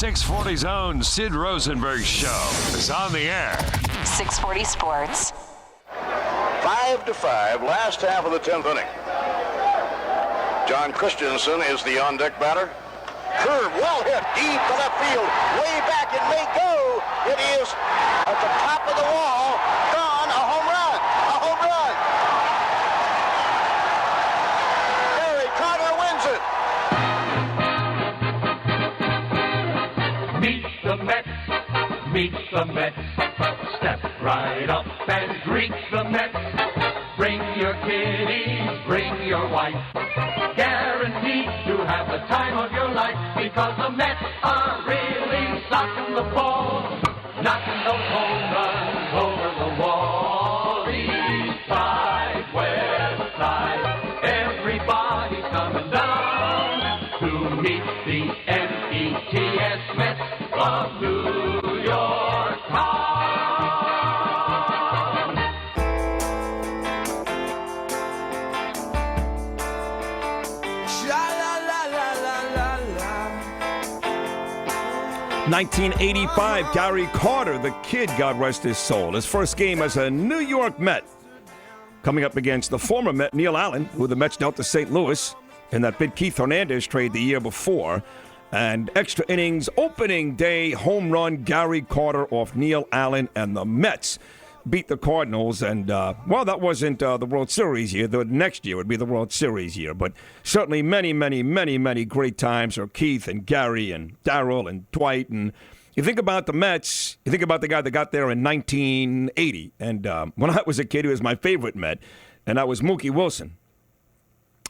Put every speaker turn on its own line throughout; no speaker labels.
640's own Sid Rosenberg show is on the air.
640 Sports.
5-5, last half of the 10th inning. John Christensen is the on-deck batter. Curve, well hit, deep to left field, way back, it may go. It is at the top of the wall, gone, a home run, a home run. Gary Carter wins it.
Meet the Mets, meet the Mets. Step right up and greet the Mets. Bring your kiddies, bring your wife. Guaranteed to have the time of your life, because the Mets are really socking the ball, knocking those home runs over the wall. East side, west side, everybody's coming down to meet the M-E-T-S Mets of New York town.
La la la la la la.
1985, Gary Carter, the kid, God rest his soul. His first game as a New York Met. Coming up against the former Met, Neil Allen, who the Mets dealt to St. Louis in that big Keith Hernandez trade the year before. And extra innings, opening day, home run, Gary Carter off Neil Allen, and the Mets beat the Cardinals. And, well, that wasn't the World Series year. The next year would be the World Series year. But certainly many great times for Keith and Gary and Darryl and Dwight. And you think about the Mets, you think about the guy that got there in 1980. And when I was a kid, he was my favorite Met, and that was Mookie Wilson.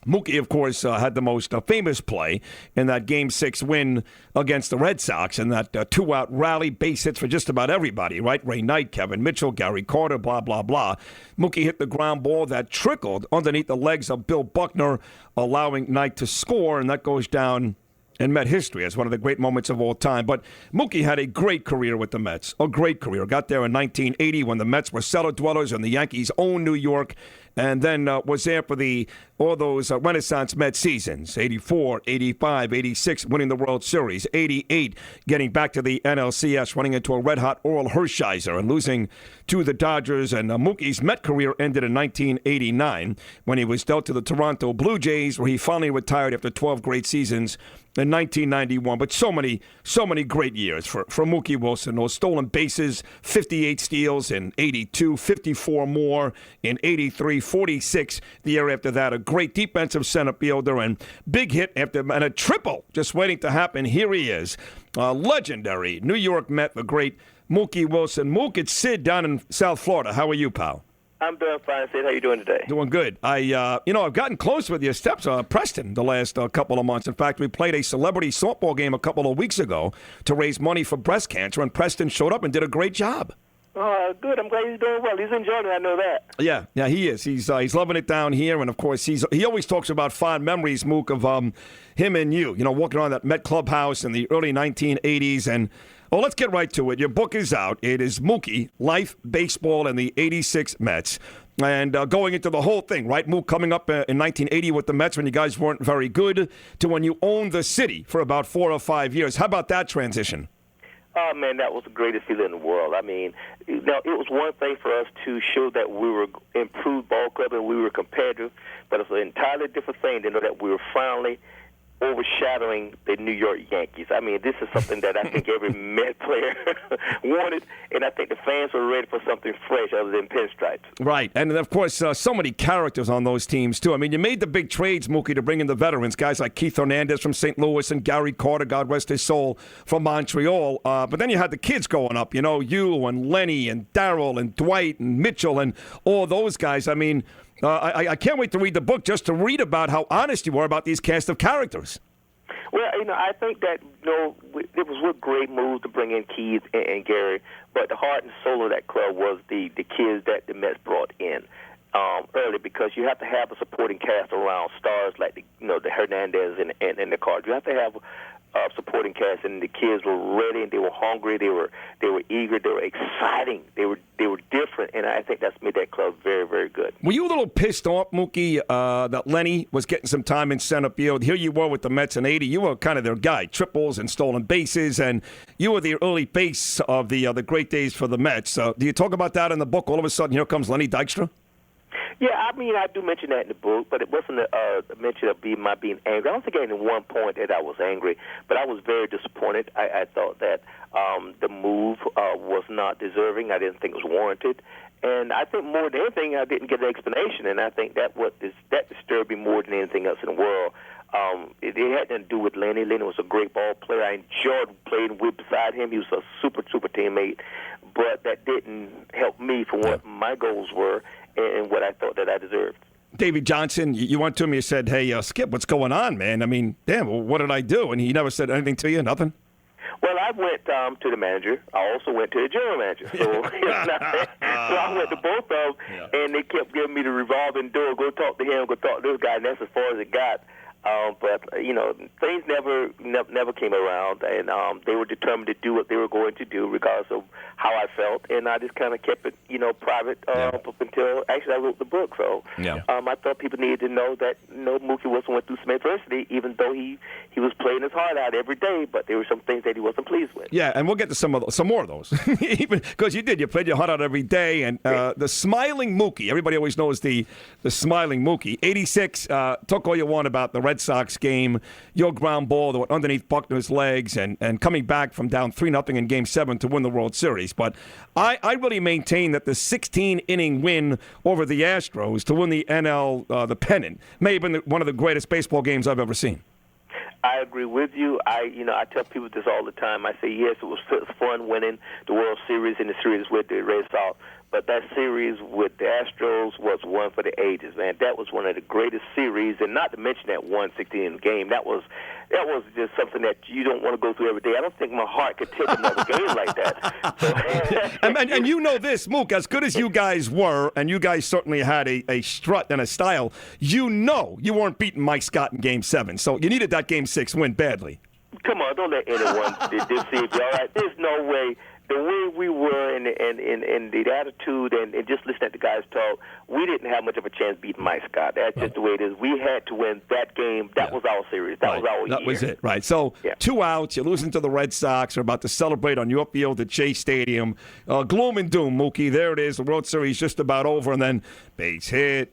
Mookie, of course, had the most famous play in that Game 6 win against the Red Sox, and that two-out rally, base hits for just about everybody, right? Ray Knight, Kevin Mitchell, Gary Carter, blah, blah, blah. Mookie hit the ground ball that trickled underneath the legs of Bill Buckner, allowing Knight to score, and that goes down in Met history as one of the great moments of all time. But Mookie had a great career with the Mets, a great career. Got there in 1980 when the Mets were cellar dwellers and the Yankees owned New York, and then was there for all those Renaissance Met seasons, 84, 85, 86, winning the World Series, 88, getting back to the NLCS, running into a red-hot Oral Hershiser and losing to the Dodgers. And Mookie's Met career ended in 1989 when he was dealt to the Toronto Blue Jays, where he finally retired after 12 great seasons in 1991. But so many great years for Mookie Wilson. Those stolen bases, 58 steals in 82, 54 more in 83, 46 the year after that. A great defensive center fielder and big hit and a triple just waiting to happen. Here he is, legendary New York Met, the great Mookie Wilson. Mook, it's Sid down in South Florida. How are you, pal?
I'm doing fine, Sid. How you doing today?
Doing good. I've gotten close with your steps, Preston, the last couple of months. In fact, we played a celebrity softball game a couple of weeks ago to raise money for breast cancer, and Preston showed up and did a great job.
Oh, good. I'm glad he's doing well. He's enjoying it. I know that.
Yeah, he is. He's loving it down here, and of course he always talks about fond memories, Mook, of him and you. You know, walking around that Met clubhouse in the early 1980s. And let's get right to it. Your book is out. It is Mookie: Life, Baseball, and the '86 Mets. And going into the whole thing, right? Mook coming up in 1980 with the Mets when you guys weren't very good to when you owned the city for about 4 or 5 years. How about that transition?
Oh, man, that was the greatest feeling in the world. I mean, it was one thing for us to show that we were improved ball club and we were competitive, but it's an entirely different thing to know that we were finally overshadowing the New York Yankees. I mean, this is something that I think every Met player wanted, and I think the fans were ready for something fresh other than pinstripes.
Right, and of course, so many characters on those teams, too. I mean, you made the big trades, Mookie, to bring in the veterans, guys like Keith Hernandez from St. Louis and Gary Carter, God rest his soul, from Montreal. But then you had the kids growing up, you and Lenny and Darryl and Dwight and Mitchell and all those guys. I mean, I can't wait to read the book just to read about how honest you were about these cast of characters.
Well, I think that, it was a great move to bring in Keith and Gary, but the heart and soul of that club was the kids that the Mets brought in early, because you have to have a supporting cast around stars like the Hernandez and the Carter. You have to have supporting cast, and the kids were ready, and they were hungry, they were eager, they were exciting, they were different, and I think that's made that club very, very good.
Were you a little pissed off, Mookie, that Lenny was getting some time in center field? Here you were with the Mets in '80. You were kind of their guy, triples and stolen bases, and you were the early base of the great days for the Mets. Do you talk about that in the book? All of a sudden, here comes Lenny Dykstra?
Yeah, I mean, I do mention that in the book, but it wasn't a mention of my being angry. I don't think at any one point that I was angry, but I was very disappointed. I thought that the move was not deserving. I didn't think it was warranted. And I think more than anything, I didn't get an explanation, and I think that disturbed me more than anything else in the world. It had nothing to do with Lenny. Lenny was a great ball player. I enjoyed playing with beside him. He was a super teammate, but that didn't help me for what my goals were and what I thought that I deserved.
Davey Johnson, you went to him, you said, hey, Skip, what's going on, man? I mean, damn, well, what did I do? And he never said anything to you, nothing?
Well, I went to the manager. I also went to the general manager. So, so I went to both of them, and they kept giving me the revolving door. Go talk to him, go talk to this guy, and that's as far as it got. But, things never came around, and they were determined to do what they were going to do regardless of how I felt, and I just kind of kept it, private up until actually I wrote the book. So I thought people needed to know that Mookie Wilson went through some adversity, even though he was playing his heart out every day, but there were some things that he wasn't pleased with.
Yeah, and we'll get to some more of those, even because you played your heart out every day, and the smiling Mookie, everybody always knows the smiling Mookie. 86, talk all you want about the Red Sox game, your ground ball that went underneath Buckner's legs, and coming back from down 3-0 in Game 7 to win the World Series. But I really maintain that the 16-inning win over the Astros to win the NL, the pennant, may have been one of the greatest baseball games I've ever seen.
I agree with you. I tell people this all the time. I say, yes, it was fun winning the World Series and the series with the Red Sox, but that series with the Astros was one for the ages, man. That was one of the greatest series, and not to mention that 116 game. That was just something that you don't want to go through every day. I don't think my heart could take another game like that. So.
and you know this, Mook, as good as you guys were, and you guys certainly had a strut and a style, you weren't beating Mike Scott in Game 7, so you needed that Game 6 win badly.
Come on, don't let anyone deceive you, all right? There's no way. The way we were and the attitude and just listening to the guys talk, we didn't have much of a chance beating Mike Scott. That's just the way it is. We had to win that game. That was our series. That was our year.
That was it, right. So 2 outs, you're losing to the Red Sox. You're about to celebrate on your field at Chase Stadium. Gloom and doom, Mookie. There it is. The World Series just about over, and then base hit.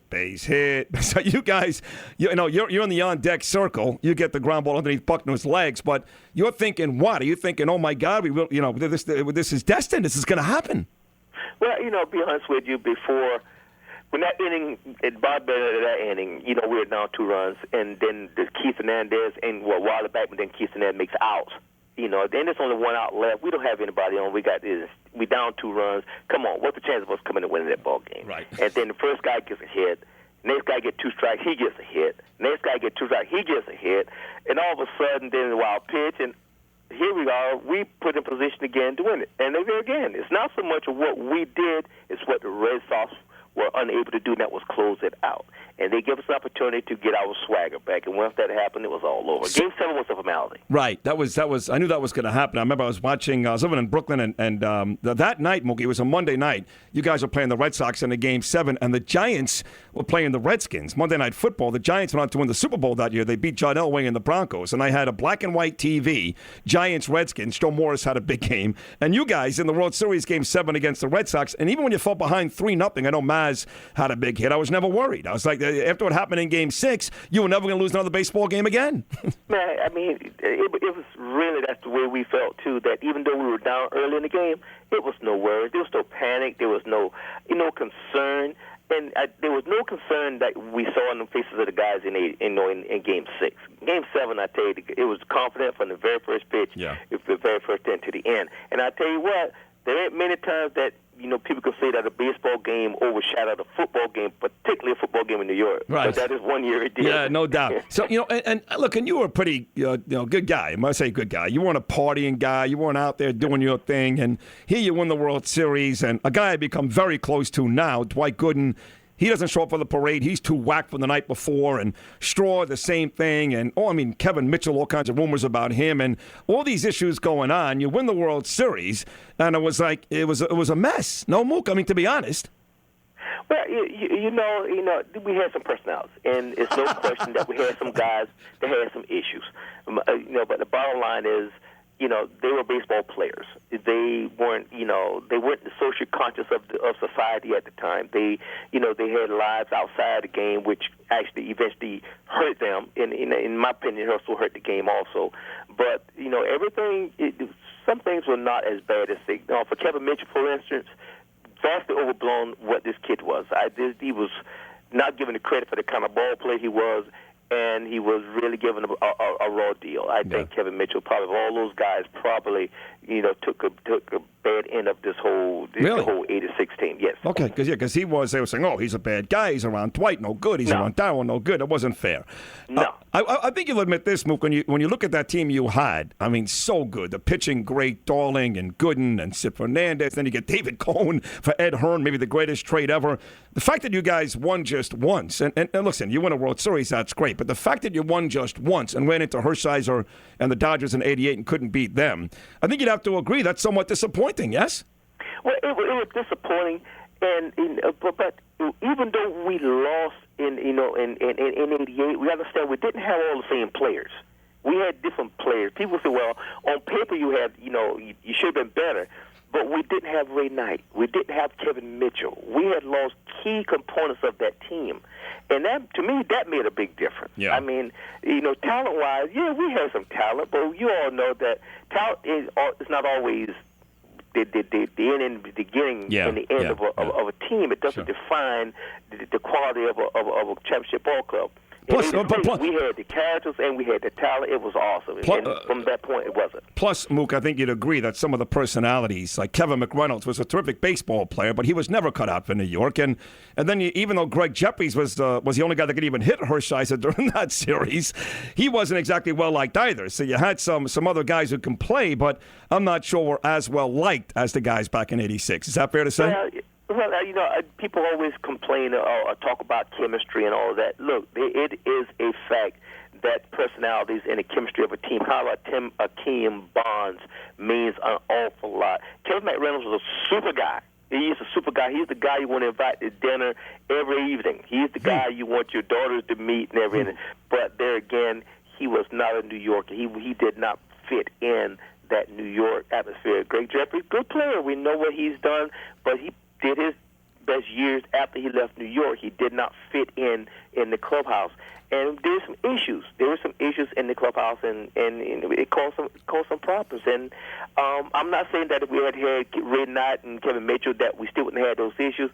So you guys, you're in the on-deck circle. You get the ground ball underneath Buckner's legs, but you're thinking, what? Are you thinking, oh, my God, we will, this is destined. This is going to happen.
Well, be honest with you, when that inning, at Bob Bennett of that inning, we were down 2 runs, and then Keith Hernandez and Wilder back, but then Keith Hernandez makes out. Then there's only 1 out left. We don't have anybody on. We down 2 runs. Come on, what's the chance of us coming and winning that ball game?
Right.
And then the first guy gets a hit. Next guy get 2 strikes, he gets a hit. Next guy get 2 strikes, he gets a hit. And all of a sudden, then the wild pitch, and here we are. We put in position again to win it. And there again, it's not so much of what we did, it's what the Red Sox were unable to do, and that was close it out. And they give us an opportunity to get our swagger back. And once that happened, it was all over. Game 7 was a formality.
Right. That was. I knew that was going to happen. I remember I was living in Brooklyn, and that night, Mookie, it was a Monday night. You guys were playing the Red Sox in a Game 7, and the Giants were playing the Redskins. Monday Night Football. The Giants went on to win the Super Bowl that year. They beat John Elway and the Broncos. And I had a black and white TV, Giants-Redskins. Joe Morris had a big game. And you guys in the World Series Game 7 against the Red Sox, and even when you fell behind 3-0, I know Maz had a big hit. I was never worried. I was like, after what happened in Game 6, you were never going to lose another baseball game again.
Man, I mean, it was really, that's the way we felt, too, that even though we were down early in the game, it was no worries. There was no panic. There was no concern. And there was no concern that we saw in the faces of the guys in Game 6. Game 7, I tell you, it was confident from the very first pitch, the very first end to the end. And I tell you what, there ain't many times that people can say that a baseball game overshadowed a football game, particularly a football game in New York.
Right.
But that is one year it did.
Yeah, no doubt. So, and look, and you were a pretty, good guy. I must say good guy. You weren't a partying guy. You weren't out there doing your thing. And here you win the World Series. And a guy I become very close to now, Dwight Gooden, he doesn't show up for the parade. He's too whacked from the night before. And Straw, the same thing. And, Kevin Mitchell, all kinds of rumors about him. And all these issues going on. You win the World Series, and it was like, it was a mess. No, Mook, to be honest.
Well, we had some personalities, and it's no question that we had some guys that had some issues. But the bottom line is, they were baseball players. They weren't the social conscious of society at the time. They had lives outside the game, which actually eventually hurt them. In my opinion, it also hurt the game also. But everything. Some things were not as bad as they. For Kevin Mitchell, for instance, vastly overblown what this kid was. He was not given the credit for the kind of ball player he was, and he was really given a raw deal. I think Kevin Mitchell, probably of all those guys, probably took a bad end of this whole 86 team. Yes.
Okay, because they were saying, oh, he's a bad guy. He's around Dwight, no good. He's around Darryl, no good. It wasn't fair.
No.
I think you'll admit this, Mook, when you look at that team you had, so good. The pitching, great, Darling and Gooden and Sid Fernandez. Then you get David Cohn for Ed Hearn, maybe the greatest trade ever. The fact that you guys won just once, and listen, you win a World Series, that's great. But the fact that you won just once and ran into Hershiser and the Dodgers in '88 and couldn't beat them, I think you'd have to agree that's somewhat disappointing, yes?
Well, it was disappointing, but even though we lost in '88, we understand we didn't have all the same players. We had different players. People say, well, on paper you should have been better. But we didn't have Ray Knight. We didn't have Kevin Mitchell. We had lost key components of that team. And that, to me, that made a big difference.
Yeah.
Talent-wise, we had some talent, but you all know that talent is not always the end and the beginning and the end of a team. It doesn't define the quality of a championship ball club.
Plus,
we had the characters and we had the talent. It was awesome. And from that point, it wasn't.
Plus, Mook, I think you'd agree that some of the personalities, like Kevin McReynolds, was a terrific baseball player, but he was never cut out for New York. And then even though Greg Jeffries was the only guy that could even hit Hershiser during that series, he wasn't exactly well liked either. So you had some other guys who can play, but I'm not sure were as well liked as the guys back in '86. Is that fair to say?
Well, people always complain or talk about chemistry and all of that. Look, it is a fact that personalities and the chemistry of a team, how a team bonds, means an awful lot. Kevin McReynolds was a super guy. He's a super guy. He's the guy you want to invite to dinner every evening. He's the guy you want your daughters to meet and everything. But there again, he was not a New Yorker. He did not fit in that New York atmosphere. Greg Jeffries, good player. We know what he's done, but he did his best years after he left New York. He did not fit in the clubhouse. And there were some issues. There were some issues in the clubhouse, and it caused some problems. And I'm not saying that if we had Ray Knight and Kevin Mitchell that we still wouldn't have had those issues,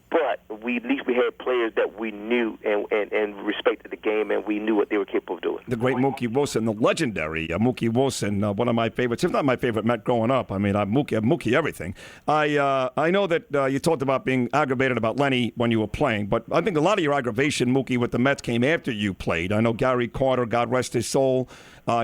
but at least we had players that we knew and respected the game, and we knew what they were capable of doing.
The great Mookie Wilson, the legendary Mookie Wilson, one of my favorites, if not my favorite Met growing up. I'm Mookie everything. I know that you talked about being aggravated about Lenny when you were playing, but I think a lot of your aggravation, Mookie, with the Mets came after you played. I know Gary Carter, God rest his soul,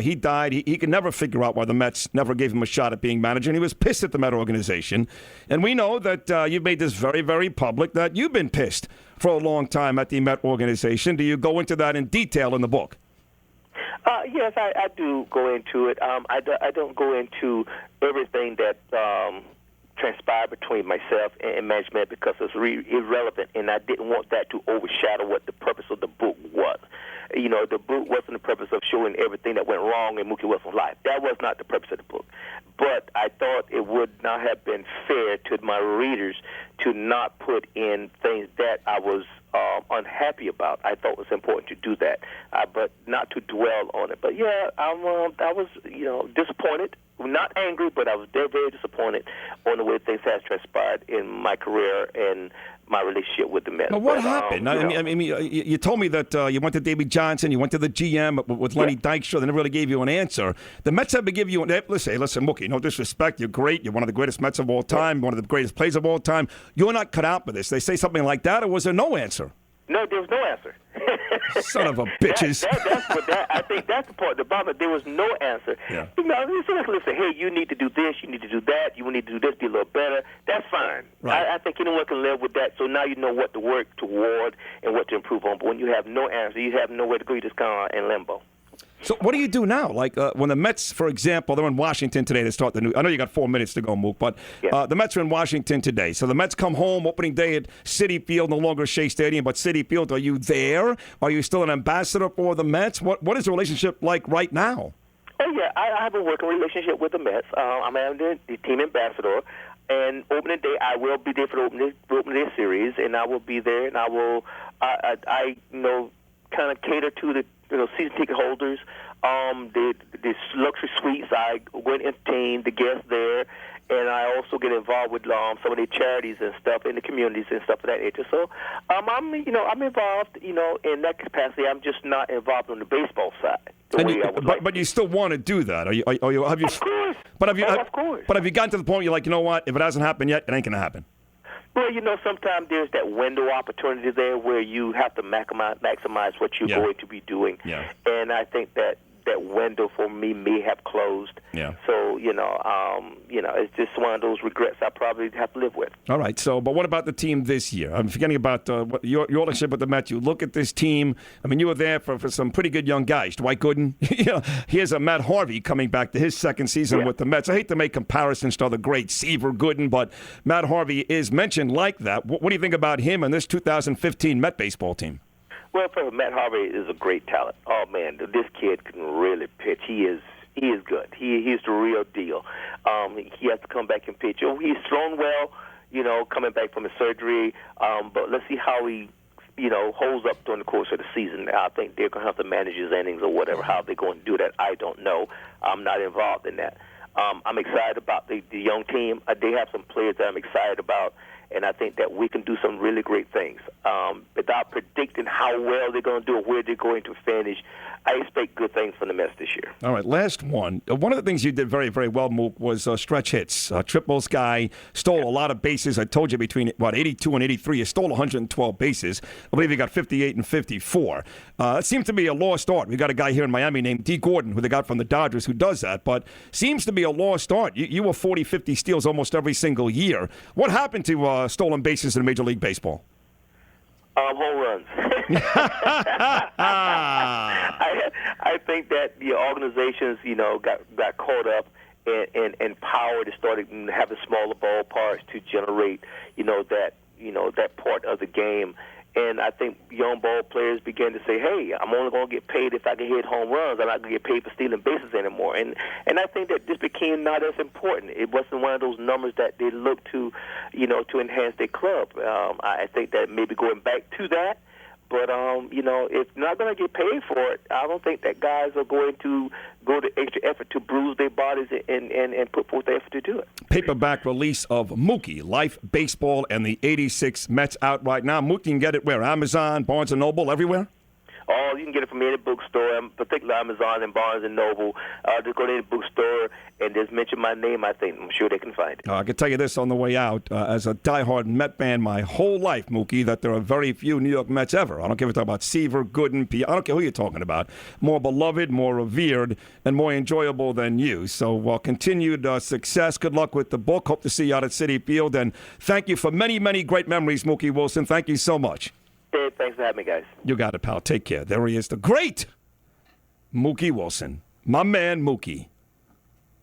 he died. He could never figure out why the Mets never gave him a shot at being manager, and he was pissed at the Met organization. And we know that you've made this very, very public that you've been pissed for a long time at the Met organization. Do you go into that in detail in the book?
Yes, I do go into it. I don't go into everything that transpired between myself and management because it's irrelevant, and I didn't want that to overshadow what the purpose of the book was. The book wasn't the purpose of showing everything that went wrong in Mookie Wilson's life. That was not the purpose of the book. But I thought it would not have been fair to my readers to not put in things that I was unhappy about. I thought it was important to do that, but not to dwell on it. But yeah, I was disappointed. Not angry, but I was very, very disappointed on the way things have transpired in my career and my relationship with the Mets.
Well, what happened? You told me that you went to Davey Johnson, you went to the GM with Lenny Dykstra. They never really gave you an answer. The Mets have to give you listen, Mookie, no disrespect. You're great. You're one of the greatest Mets of all time, one of the greatest players of all time. You're not cut out for this. They say something like that, or was there no answer?
No, there was no answer.
Son of a bitches.
I think that's the part. The bottom, there was no answer.
Yeah.
You know, listen, hey, you need to do this, you need to do that, you need to do this, be a little better. That's fine.
Right.
I think anyone can live with that. So now you know what to work toward and what to improve on. But when you have no answer, you have nowhere to go. You just kind of in limbo.
So what do you do now? Like when the Mets, for example, they're in Washington today to start the new. I know you got 4 minutes to go, Mook, but the Mets are in Washington today. So the Mets come home opening day at Citi Field, no longer Shea Stadium, but Citi Field. Are you there? Are you still an ambassador for the Mets? What is the relationship like right now?
Oh yeah, I have a working relationship with the Mets. I'm the team ambassador. And opening day, I will be there for the opening day series, and I will be there, and I will, kind of cater to the season ticket holders. The luxury suites, I go and entertain the guests there, and I also get involved with some of the charities and stuff in the communities and stuff of that nature. So, I'm involved, in that capacity. I'm just not involved on the baseball side.
But you still want to do that? Are you? Have you?
Of course.
Of course. But have you gotten to the point where you're like, you know what? If it hasn't happened yet, it ain't going to happen.
Well, sometimes there's that window opportunity there where you have to maximize what you're going to be doing.
Yeah.
And I think that window for me may have closed.
Yeah.
So, it's just one of those regrets I probably have to live with.
All right. So, but what about the team this year? I'm forgetting about your relationship with the Mets. You look at this team. I mean, you were there for some pretty good young guys. Dwight Gooden. Here's a Matt Harvey coming back to his second season with the Mets. I hate to make comparisons to the great Seaver Gooden, but Matt Harvey is mentioned like that. What do you think about him and this 2015 Met baseball team?
Well, Matt Harvey is a great talent. Oh man, this kid can really pitch. He is good. He's the real deal. He has to come back and pitch. He's thrown well, coming back from his surgery. But let's see how he, holds up during the course of the season. I think they're going to have to manage his innings or whatever. How they're going to do that, I don't know. I'm not involved in that. I'm excited about the young team. They have some players that I'm excited about. And I think that we can do some really great things. Without predicting how well they're going to do or where they're going to finish, I expect good things from the Mets this year.
All right, last one. One of the things you did very, very well, Mook, was stretch hits. Triples guy, stole a lot of bases. I told you between, 82 and 83, you stole 112 bases. I believe you got 58 and 54. It seems to be a lost art. We got a guy here in Miami named D. Gordon, who they got from the Dodgers, who does that. But seems to be a lost art. You were 40, 50 steals almost every single year. What happened to stolen bases in Major League Baseball?
Home runs. I think that the organizations, got caught up in power to start having smaller ballparks to generate, that part of the game. And I think young ball players began to say, hey, I'm only going to get paid if I can hit home runs. I'm not going to get paid for stealing bases anymore. And I think that this became not as important. It wasn't one of those numbers that they looked to, to enhance their club. I think that maybe going back to that. But, if not going to get paid for it, I don't think that guys are going to go to extra effort to bruise their bodies and put forth the effort to do it.
Paperback release of Mookie, Life, Baseball, and the 86 Mets out right now. Mookie, you can get it where? Amazon, Barnes & Noble, everywhere?
Oh, you can get it from any bookstore, particularly Amazon and Barnes & Noble. Just go to any bookstore and just mention my name, I'm sure they can find it.
I can tell you this on the way out. As a diehard Met fan my whole life, Mookie, that there are very few New York Mets ever. I don't care if you're talking about Seaver, Gooden, I don't care who you're talking about. More beloved, more revered, and more enjoyable than you. So continued success. Good luck with the book. Hope to see you out at Citi Field. And thank you for many, many great memories, Mookie Wilson. Thank you so much.
Dave, thanks for having me, guys.
You got it, pal. Take care. There he is, the great Mookie Wilson. My man, Mookie.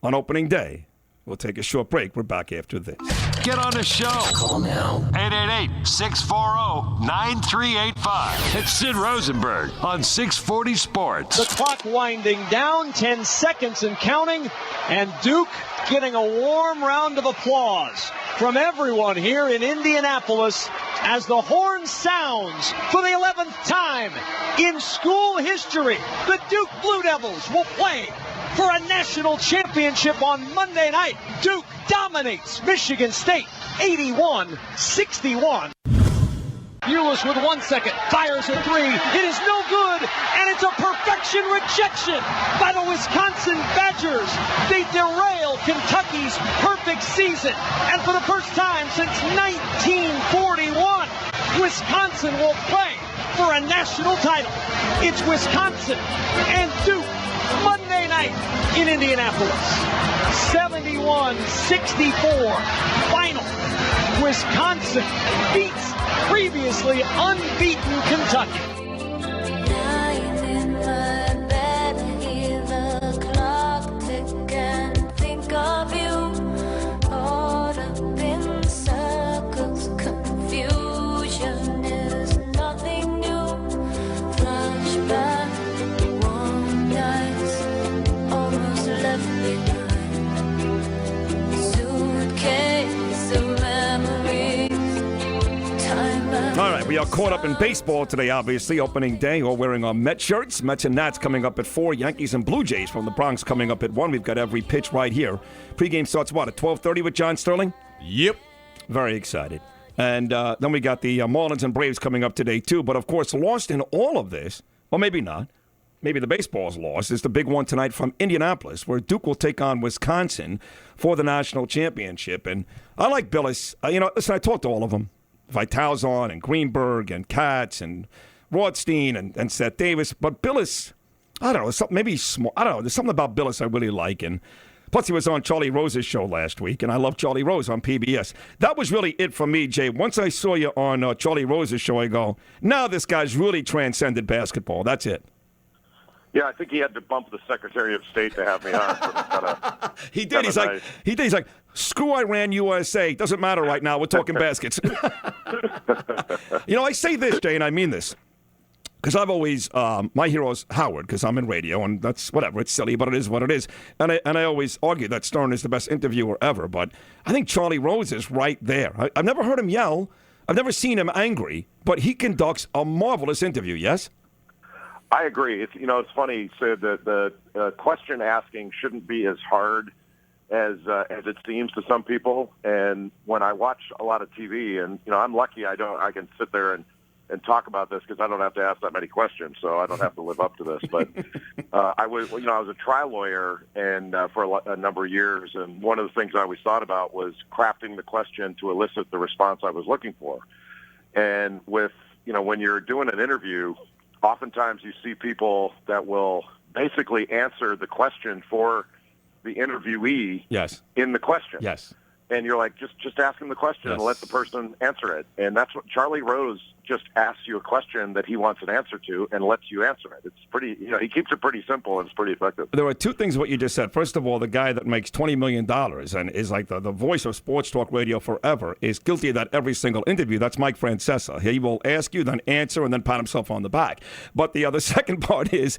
On opening day. We'll take a short break. We're back after this.
Get on the show.
Call now.
888-640-9385. It's Sid Rosenberg on 640 Sports.
The clock winding down, 10 seconds and counting, and Duke getting a warm round of applause from everyone here in Indianapolis as the horn sounds for the 11th time in school history. The Duke Blue Devils will play for a national championship on Monday night. Duke dominates Michigan State 81-61. Bulis with 1 second, fires a three. It is no good, and it's a perfection rejection by the Wisconsin Badgers. They derail Kentucky's perfect season, and for the first time since 1941, Wisconsin will play for a national title. It's Wisconsin and Duke Monday night in Indianapolis. 71-64 final. Wisconsin beats previously unbeaten Kentucky.
Lying in my bed, hear the clock tick and think of you. Caught up in circles, confusion is nothing new. Flashback, warm nights, almost left behind. Suitcase of memories.
All right, we are caught up in baseball today, obviously. Opening day, all wearing our Met shirts. Mets and Nats coming up at 4. Yankees and Blue Jays from the Bronx coming up at 1. We've got every pitch right here. Pre-game starts, what, at 12:30 with John Sterling?
Yep.
Very excited. And then we got the Marlins and Braves coming up today, too. But, of course, lost in all of this, or maybe not, maybe the baseball's lost, is the big one tonight from Indianapolis, where Duke will take on Wisconsin for the national championship. And I like Billis. Listen, I talked to all of them. Vitalzon and Greenberg and Katz and Rothstein and Seth Davis. But Billis, I don't know, maybe he's small. I don't know. There's something about Billis I really like. And plus, he was on Charlie Rose's show last week, and I love Charlie Rose on PBS. That was really it for me, Jay. Once I saw you on Charlie Rose's show, I go, now this guy's really transcended basketball. That's it.
Yeah, I think he had to bump the Secretary of State to have me on. So
he did. He's like, screw Iran, USA. Doesn't matter right now. We're talking baskets. I say this, Jay, and I mean this. Because I've always, my hero's Howard, because I'm in radio, and that's whatever. It's silly, but it is what it is. And I always argue that Stern is the best interviewer ever. But I think Charlie Rose is right there. I've never heard him yell. I've never seen him angry. But he conducts a marvelous interview, yes?
I agree. It's funny, Sid, that the question asking shouldn't be as hard as it seems to some people. And when I watch a lot of TV, and I'm lucky I can sit there and talk about this because I don't have to ask that many questions, so I don't have to live up to this. But I was a trial lawyer and for a number of years, and one of the things I always thought about was crafting the question to elicit the response I was looking for. And with when you're doing an interview, oftentimes you see people that will basically answer the question for the interviewee in the question.
Yes.
And you're like, just ask him the question and let the person answer it. And that's what Charlie Rose just asks you a question that he wants an answer to and lets you answer it. It's pretty, he keeps it pretty simple and it's pretty effective.
There are two things what you just said. First of all, the guy that makes $20 million and is like the voice of sports talk radio forever is guilty of that every single interview. That's Mike Francesa. He will ask you, then answer, and then pat himself on the back. But the other second part is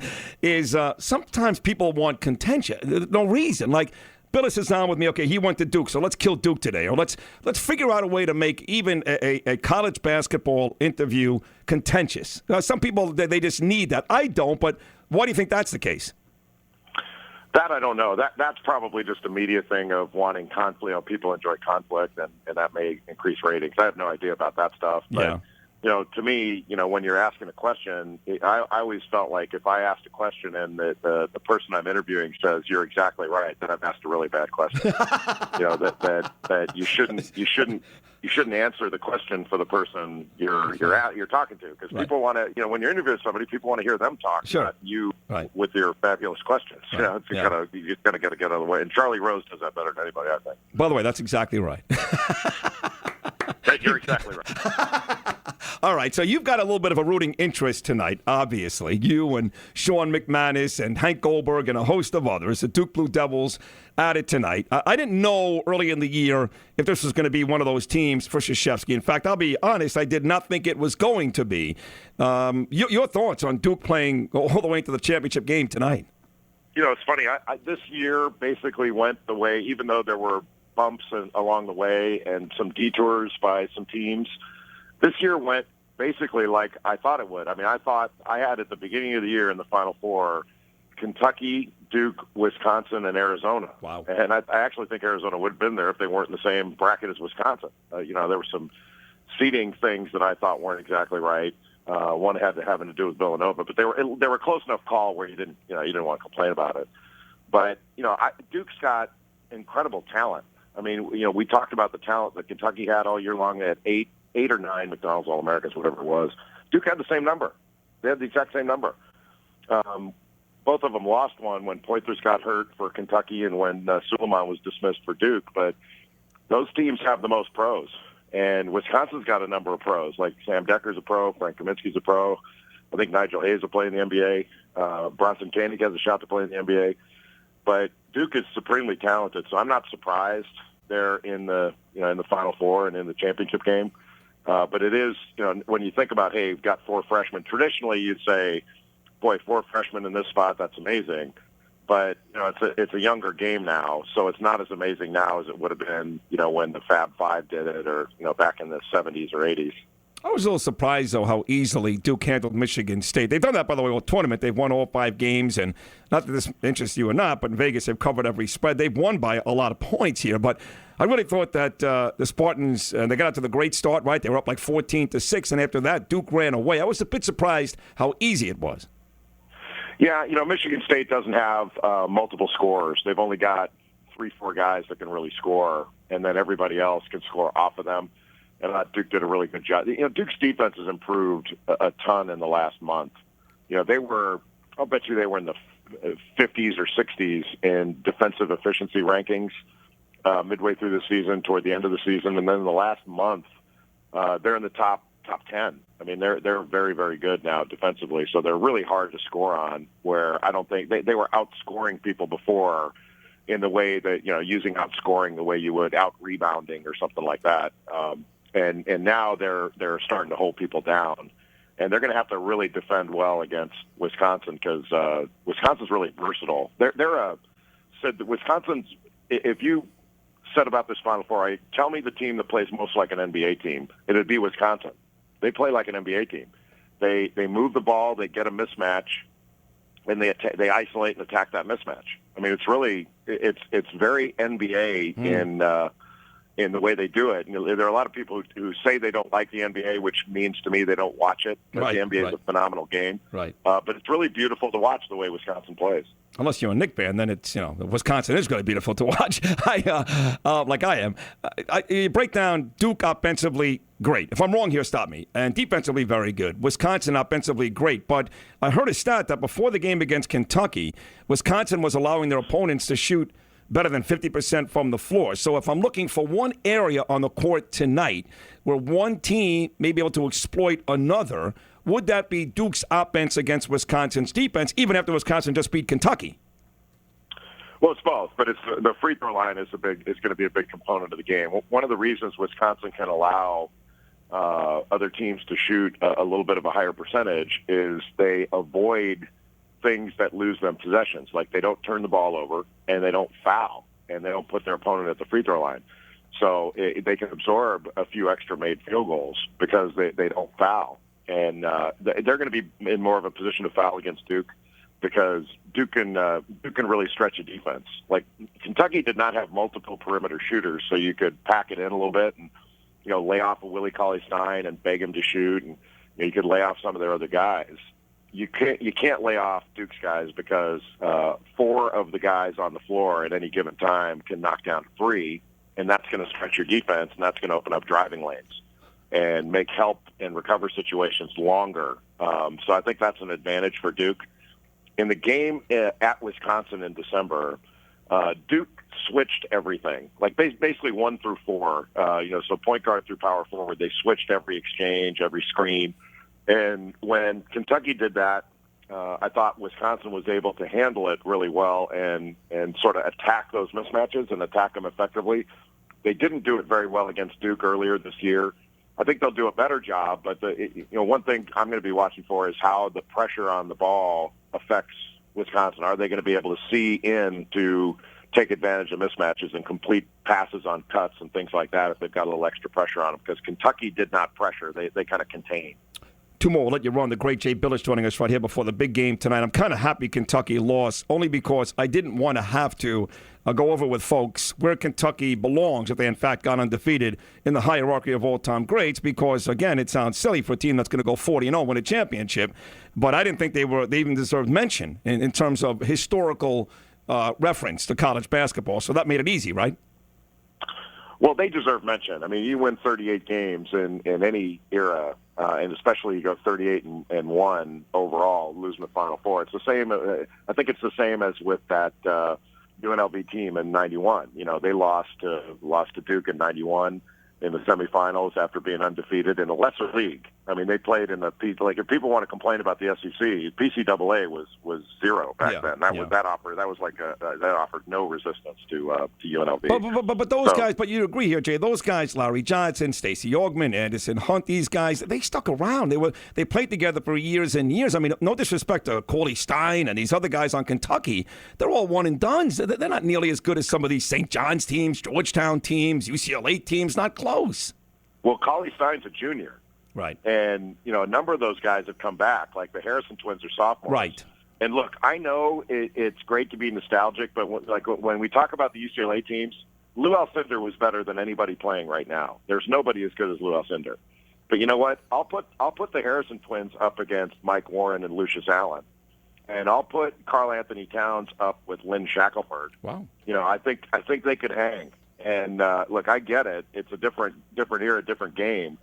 sometimes people want contention. No reason. Like, Billis is on with me. Okay, he went to Duke, so let's kill Duke today. Or let's figure out a way to make even a college basketball interview contentious. Some people, they just need that. I don't, but why do you think that's the case?
That I don't know. That's probably just a media thing of wanting conflict. People enjoy conflict, and that may increase ratings. I have no idea about that stuff. But,
yeah.
To me, when you're asking a question, I always felt like if I asked a question and the person I'm interviewing says you're exactly right, then I've asked a really bad question. that you shouldn't answer the question for the person you're talking to, because people want to, when you're interviewing somebody, people want to hear them talk, not you with your fabulous questions. Right. You just got to get out of the way. And Charlie Rose does that better than anybody, I think.
By the way, that's exactly right.
You're exactly right.
All right, so you've got a little bit of a rooting interest tonight, obviously. You and Sean McManus and Hank Goldberg and a host of others. The Duke Blue Devils at it tonight. I didn't know early in the year if this was going to be one of those teams for Krzyzewski. In fact, I'll be honest, I did not think it was going to be. Your thoughts on Duke playing all the way into the championship game tonight?
It's funny. This year basically went the way, even though there were bumps along the way and some detours by some teams, this year went basically like I thought it would. I mean, I thought I had at the beginning of the year in the Final Four, Kentucky, Duke, Wisconsin, and Arizona.
Wow.
And I actually think Arizona would have been there if they weren't in the same bracket as Wisconsin. There were some seeding things that I thought weren't exactly right. One had having to do with Villanova, but they were close enough call where you didn't want to complain about it. But Duke's got incredible talent. I mean, we talked about the talent that Kentucky had all year long. They had eight or nine McDonald's All-Americans, whatever it was. Duke had the same number. They had the exact same number. Both of them lost one when Poitras got hurt for Kentucky and when Suleiman was dismissed for Duke. But those teams have the most pros. And Wisconsin's got a number of pros, like Sam Decker's a pro, Frank Kaminsky's a pro. I think Nigel Hayes will play in the NBA. Bronson Koenig has a shot to play in the NBA. But Duke is supremely talented, so I'm not surprised they're in the Final Four and in the championship game. But it is, when you think about, hey, you've got 4 freshmen. Traditionally, you'd say, boy, 4 freshmen in this spot, that's amazing. But it's a younger game now, so it's not as amazing now as it would have been, when the Fab Five did it, or back in the 70s or 80s.
I was a little surprised, though, how easily Duke handled Michigan State. They've done that, by the way, all tournament. They've won all 5 games, and not that this interests you or not, but in Vegas they've covered every spread. They've won by a lot of points here, but I really thought that the Spartans, they got out to the great start, right? They were up like 14-6, and after that, Duke ran away. I was a bit surprised how easy it was.
Yeah, Michigan State doesn't have multiple scorers. They've only got 3-4 guys that can really score, and then everybody else can score off of them. And Duke did a really good job. Duke's defense has improved a ton in the last month. I'll bet you they were in the 50s or 60s in defensive efficiency rankings midway through the season, toward the end of the season. And then in the last month, they're in the top 10. I mean, they're very, very good now defensively. So they're really hard to score on, where I don't think they were outscoring people before in the way that, using outscoring the way you would out-rebounding or something like that. And now they're starting to hold people down, and they're going to have to really defend well against Wisconsin, because Wisconsin's really versatile. Wisconsin's. If you said about this Final Four, tell me the team that plays most like an NBA team, it'd be Wisconsin. They play like an NBA team. They move the ball, they get a mismatch, and they isolate and attack that mismatch. I mean, it's very NBA in the way they do it. There are a lot of people who say they don't like the NBA, which means to me they don't watch it. Right, the NBA is a phenomenal game.
Right.
But it's really beautiful to watch the way Wisconsin plays.
Unless you're a Knick fan, then it's, Wisconsin is really beautiful to watch. Like I am. You break down Duke offensively, great. If I'm wrong here, stop me. And defensively, very good. Wisconsin offensively, great. But I heard a stat that before the game against Kentucky, Wisconsin was allowing their opponents to shoot better than 50% from the floor. So if I'm looking for one area on the court tonight where one team may be able to exploit another, would that be Duke's offense against Wisconsin's defense, even after Wisconsin just beat Kentucky?
Well, it's both, but the free throw line is going to be a big component of the game. One of the reasons Wisconsin can allow other teams to shoot a little bit of a higher percentage is they avoid things that lose them possessions. Like, they don't turn the ball over, and they don't foul, and they don't put their opponent at the free throw line. So they can absorb a few extra made field goals because they don't foul. And they're going to be in more of a position to foul against Duke, because Duke can really stretch a defense. Like, Kentucky did not have multiple perimeter shooters, so you could pack it in a little bit and lay off a Willie Cauley-Stein and beg him to shoot, and you could lay off some of their other guys. You can't lay off Duke's guys, because 4 of the guys on the floor at any given time can knock down 3, and that's going to stretch your defense, and that's going to open up driving lanes and make help and recover situations longer. So I think that's an advantage for Duke. In the game at Wisconsin in December, Duke switched everything, like basically 1 through 4. So point guard through power forward, they switched every exchange, every screen. And when Kentucky did that, I thought Wisconsin was able to handle it really well and sort of attack those mismatches and attack them effectively. They didn't do it very well against Duke earlier this year. I think they'll do a better job, but one thing I'm going to be watching for is how the pressure on the ball affects Wisconsin. Are they going to be able to see in to take advantage of mismatches and complete passes on cuts and things like that if they've got a little extra pressure on them? Because Kentucky did not pressure. They kind of contained.
2 more. We'll let you run. The great Jay Billich joining us right here before the big game tonight. I'm kind of happy Kentucky lost, only because I didn't want to have to go over with folks where Kentucky belongs if they, in fact, got undefeated in the hierarchy of all-time greats, because, again, it sounds silly for a team that's going to go 40-0 win a championship. But I didn't think they even deserved mention in terms of historical reference to college basketball. So that made it easy, right?
Well, they deserve mention. I mean, you win 38 games in any era. and especially you go 38-1 overall, losing the Final Four. It's the same. I think it's the same as with that UNLV team in '91. You know, they lost to Duke in '91 in the semifinals after being undefeated in a lesser league. I mean, they played in the like. If people want to complain about the SEC, PCAA was zero back then. That offered no resistance to UNLV.
But those guys. But you agree here, Jay? Those guys, Larry Johnson, Stacey Augmon, Anderson Hunt. These guys, they stuck around. They played together for years and years. I mean, no disrespect to Cauley Stein and these other guys on Kentucky. They're all one and dones. They're not nearly as good as some of these St. John's teams, Georgetown teams, UCLA teams. Not close.
Well, Cauley Stein's a junior.
Right.
And, you know, a number of those guys have come back, like the Harrison twins are sophomores.
Right.
And, look, I know it's great to be nostalgic, but when we talk about the UCLA teams, Lou Alcindor was better than anybody playing right now. There's nobody as good as Lou Alcindor. But you know what? I'll put the Harrison twins up against Mike Warren and Lucius Allen. And I'll put Karl Anthony Towns up with Lynn Shackelford.
Wow.
You know, I think they could hang. And look, I get it. It's a different era, different game.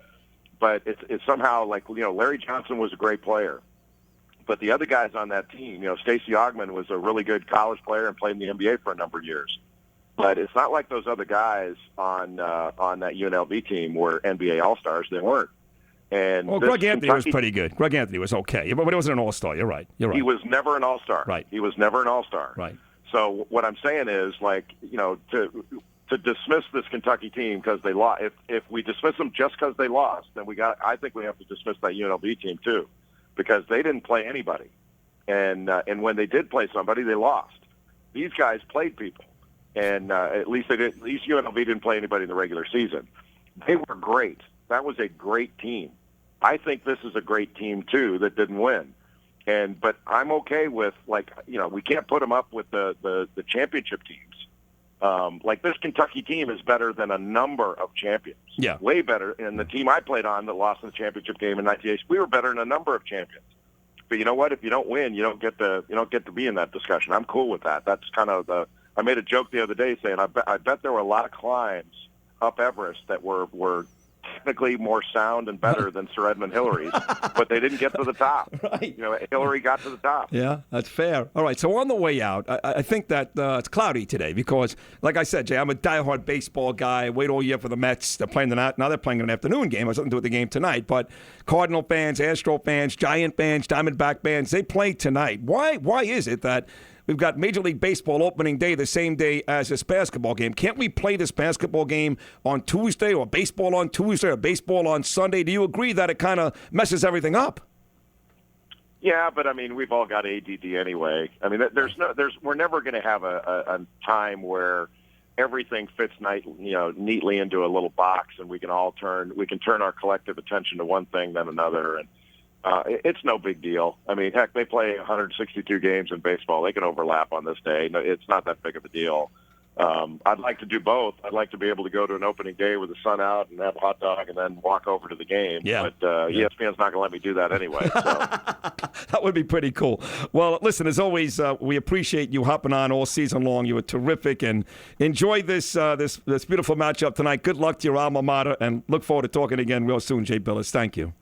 But it's somehow like, you know, Larry Johnson was a great player. But the other guys on that team, you know, Stacey Augmon was a really good college player and played in the NBA for a number of years. But it's not like those other guys on that UNLV team were NBA All-Stars. They weren't. And
well, Greg Anthony was pretty good. Greg Anthony was okay, but he wasn't an All-Star. You're right.
He was never an All-Star.
Right.
He was never an All-Star.
Right.
So what I'm saying is, like, you know, to dismiss this Kentucky team because they lost. If we dismiss them just because they lost, then I think we have to dismiss that UNLV team too, because they didn't play anybody, and when they did play somebody, they lost. These guys played people, and at least UNLV didn't play anybody in the regular season. They were great. That was a great team. I think this is a great team too that didn't win, but I'm okay with, like, you know, we can't put them up with the championship teams. Like, this Kentucky team is better than a number of champions.
Yeah.
Way better. And the team I played on that lost in the championship game in '98, we were better than a number of champions. But you know what? If you don't win, you don't get to be in that discussion. I'm cool with that. That's kind of I made a joke the other day saying I bet there were a lot of climbs up Everest that were technically more sound and better than Sir Edmund Hillary's, but they didn't get to the top.
Right.
You know, Hillary got to the top.
Yeah, that's fair. All right, so on the way out, I think that it's cloudy today because, like I said, Jay, I'm a diehard baseball guy. I wait all year for the Mets. They're playing now they're playing an afternoon game. It has nothing to do with the game tonight. But Cardinal fans, Astro fans, Giant fans, Diamondback fans, they play tonight. Why is it that we've got Major League Baseball opening day the same day as this basketball game? Can't we play this basketball game on Tuesday, or baseball on Tuesday, or baseball on Sunday? Do you agree that it kind of messes everything up?
Yeah, but I mean, we've all got ADD anyway. I mean, we're never going to have a time where everything fits neatly into a little box, and we can turn our collective attention to one thing then another. And it's no big deal. I mean, heck, they play 162 games in baseball. They can overlap on this day. No, it's not that big of a deal. I'd like to do both. I'd like to be able to go to an opening day with the sun out and have a hot dog and then walk over to the game.
Yeah.
But ESPN's not going to let me do that anyway. So.
That would be pretty cool. Well, listen, as always, we appreciate you hopping on all season long. You were terrific, and enjoy this beautiful matchup tonight. Good luck to your alma mater, and look forward to talking again real soon, Jay Billis. Thank you.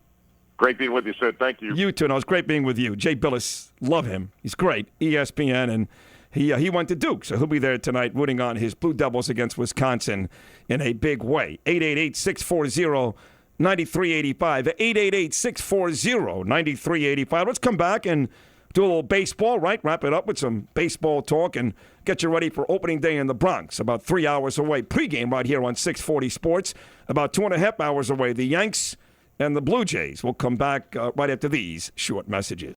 Great being with you, Sid. Thank you.
You too. No, it's great being with you. Jay Billis, love him. He's great. ESPN, and he went to Duke, so he'll be there tonight rooting on his Blue Devils against Wisconsin in a big way. 888-640-9385. 888-640-9385. Let's come back and do a little baseball, right? Wrap it up with some baseball talk and get you ready for opening day in the Bronx. About 3 hours away. Pregame right here on 640 Sports. About 2.5 hours away. The Yanks and the Blue Jays will come back right after these short messages.